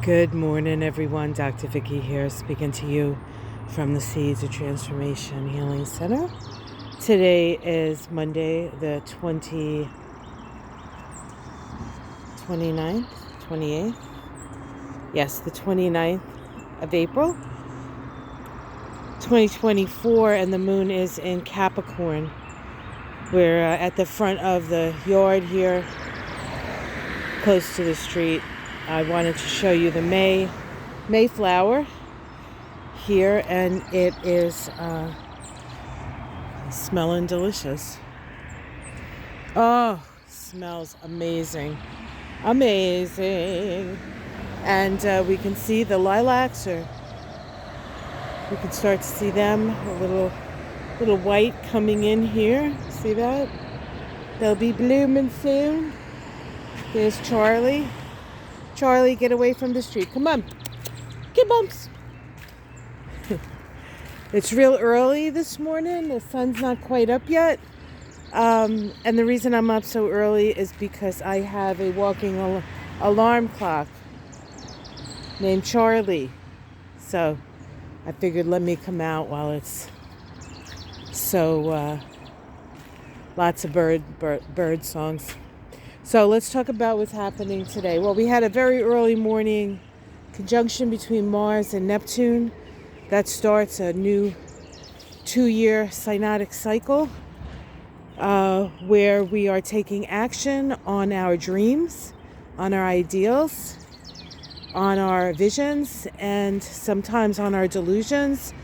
Good morning, everyone. Dr. Vicky here, speaking to you from the Seeds of Transformation Healing Center. Today is Monday, the 28th. Yes, the 29th of April, 2024, and the moon is in Capricorn. We're at the front of the yard here, close to the street. I wanted to show you the Mayflower here, and it is smelling delicious. Oh, smells amazing. And we can see the lilacs, or we can start to see them a little white coming in here. See that? They'll be blooming soon. There's Charlie. Charlie, get away from the street. Come on. Get bumps. It's real early this morning. The sun's not quite up yet. And the reason I'm up so early is because I have a walking alarm clock named Charlie. So I figured let me come out while it's so lots of bird songs. So let's talk about what's happening today. Well, we had a very early morning conjunction between Mars and Neptune. That starts a new 2-year synodic cycle where we are taking action on our dreams, on our ideals, on our visions, and sometimes on our delusions.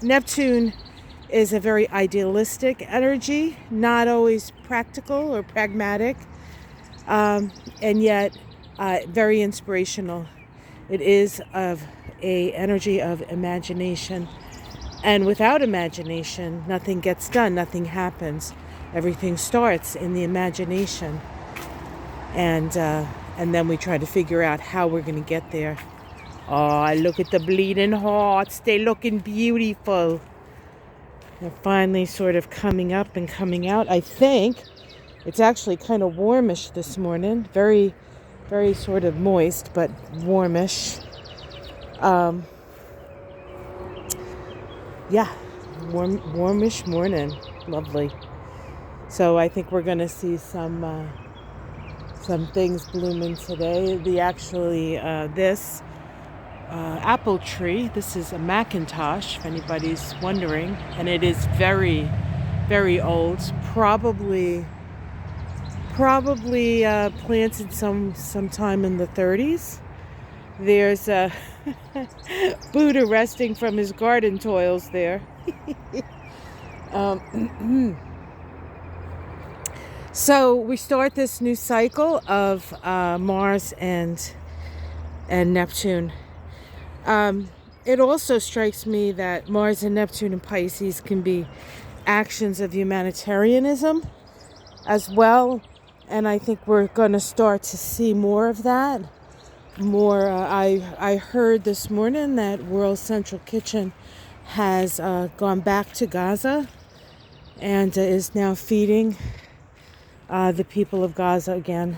Neptune is a very idealistic energy, not always practical or pragmatic, and yet very inspirational. It is of a energy of imagination, and without imagination, nothing gets done, nothing happens. Everything starts in the imagination, and then we try to figure out how we're going to get there. Oh, look at the bleeding hearts. They're looking beautiful. They're finally sort of coming up and coming out. I think it's actually kind of warmish this morning. Very, very sort of moist, but warmish. Warmish morning. Lovely. So I think we're going to see some things blooming today. This apple tree. This is a Macintosh, if anybody's wondering, and it is very, very old. Probably planted sometime in the 30s. There's a Buddha resting from his garden toils there. So we start this new cycle of Mars and Neptune. It also strikes me that Mars and Neptune and Pisces can be actions of humanitarianism as well, and I think we're going to start to see more of that. I heard this morning that World Central Kitchen has gone back to Gaza and is now feeding the people of Gaza again,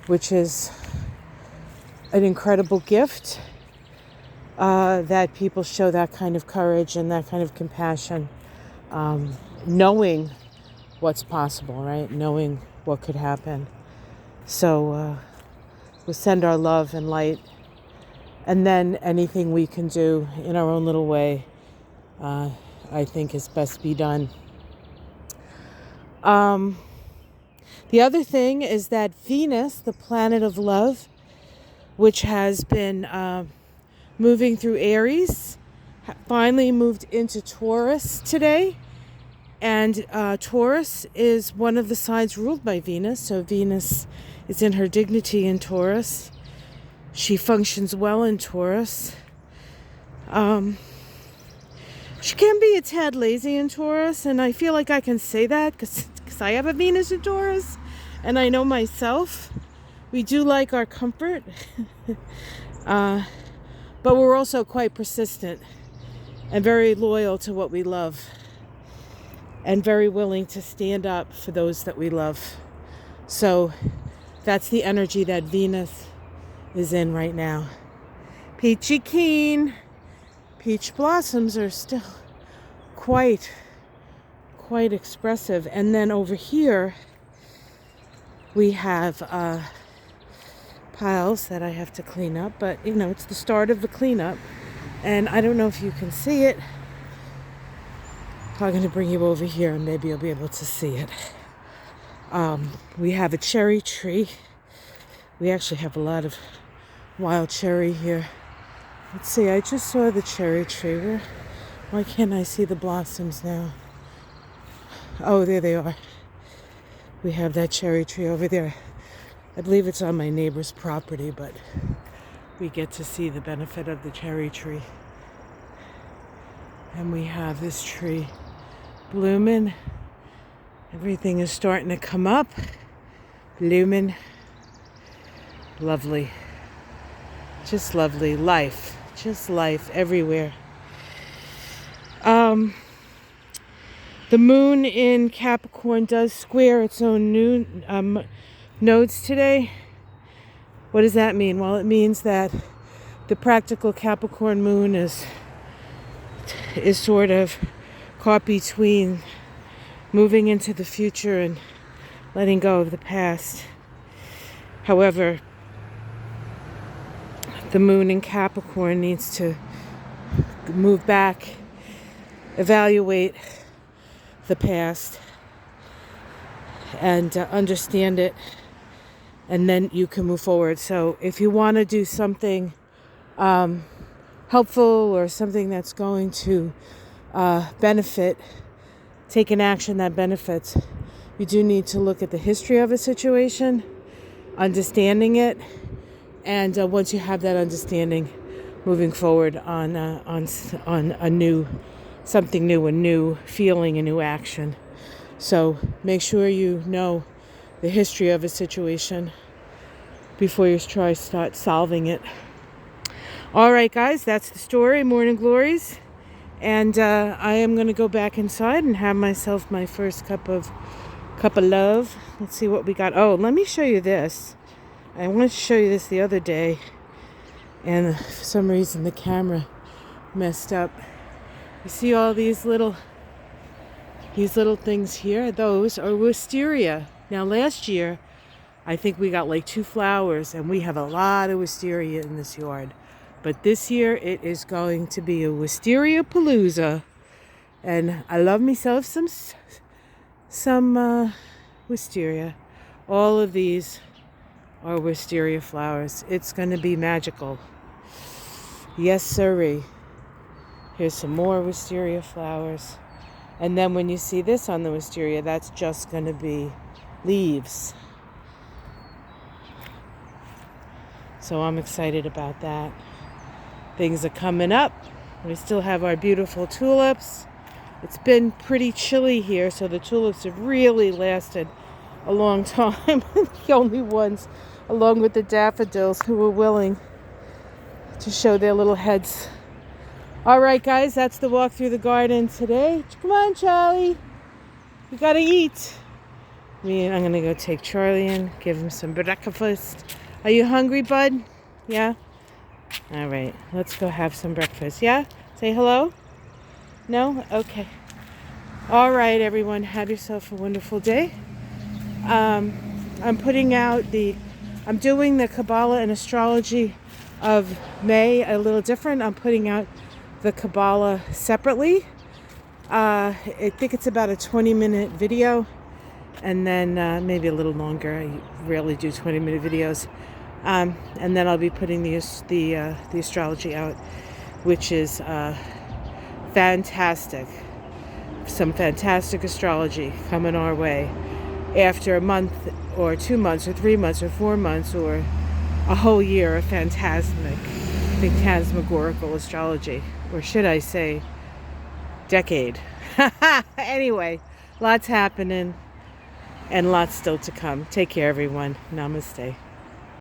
which is an incredible gift. That people show that kind of courage and that kind of compassion, knowing what's possible, right? Knowing what could happen. So we'll send our love and light, and then anything we can do in our own little way, I think is best be done. The other thing is that Venus, the planet of love, which has been moving through Aries, finally moved into Taurus today. And Taurus is one of the signs ruled by Venus. So Venus is in her dignity in Taurus. She functions well in Taurus. She can be a tad lazy in Taurus, and I feel like I can say that because I have a Venus in Taurus, and I know myself. We do like our comfort. But we're also quite persistent and very loyal to what we love, and very willing to stand up for those that we love. So That's the energy that Venus is in right now. Peachy keen. Peach blossoms are still quite expressive. And then over here we have piles that I have to clean up, but you know, it's the start of the cleanup. And I don't know if you can see it. I'm going to bring you over here and maybe you'll be able to see it. We have a cherry tree. We actually have a lot of wild cherry here. Let's see, I just saw the cherry tree. Why can't I see the blossoms now? Oh, there they are. We have that cherry tree over there. I believe it's on my neighbor's property, but we get to see the benefit of the cherry tree. And we have this tree blooming. Everything is starting to come up. Blooming. Lovely. Just lovely. Life. Just life everywhere. The moon in Capricorn does square its own new nodes today. What does that mean? Well, it means that the practical Capricorn moon is sort of caught between moving into the future and letting go of the past. However, the moon in Capricorn needs to move back, evaluate the past, and understand it, and then you can move forward. So if you want to do something helpful or something that's going to benefit, take an action that benefits, you do need to look at the history of a situation, understanding it, and once you have that understanding, moving forward on a new something new, a new feeling, a new action. So make sure you know the history of a situation before you start solving it. All right, guys, that's the story. Morning glories. And I am going to go back inside and have myself my first cup of love. Let's see what we got. Oh, let me show you this. I wanted to show you this the other day, and for some reason the camera messed up. You see all these little things here? Those are wisteria. Now last year, I think we got like 2 flowers, and we have a lot of wisteria in this yard. But this year it is going to be a wisteria palooza, and I love myself some wisteria. All of these are wisteria flowers. It's going to be magical. Yes, sirree. Here's some more wisteria flowers. And then when you see this on the wisteria, that's just going to be leaves. So I'm excited about that. Things are coming up. We still have our beautiful tulips. It's been pretty chilly here, so the tulips have really lasted a long time. The only ones, along with the daffodils, who were willing to show their little heads. All right, guys, that's the walk through the garden today. Come on, Charlie. We got to eat. I'm going to go take Charlie in, give him some breakfast. Are you hungry, bud? Yeah? All right, let's go have some breakfast. Yeah? Say hello? No? Okay. All right, everyone. Have yourself a wonderful day. I'm doing the Kabbalah and Astrology of May a little different. I'm putting out the Kabbalah separately. I think it's about a 20-minute video, and then maybe a little longer. I rarely do 20-minute videos. And then I'll be putting the astrology out, which is fantastic. Some fantastic astrology coming our way after a month or 2 months or 3 months or 4 months or a whole year of phantasmagorical astrology, or should I say decade. Anyway, lots happening and lots still to come. Take care, everyone. Namaste.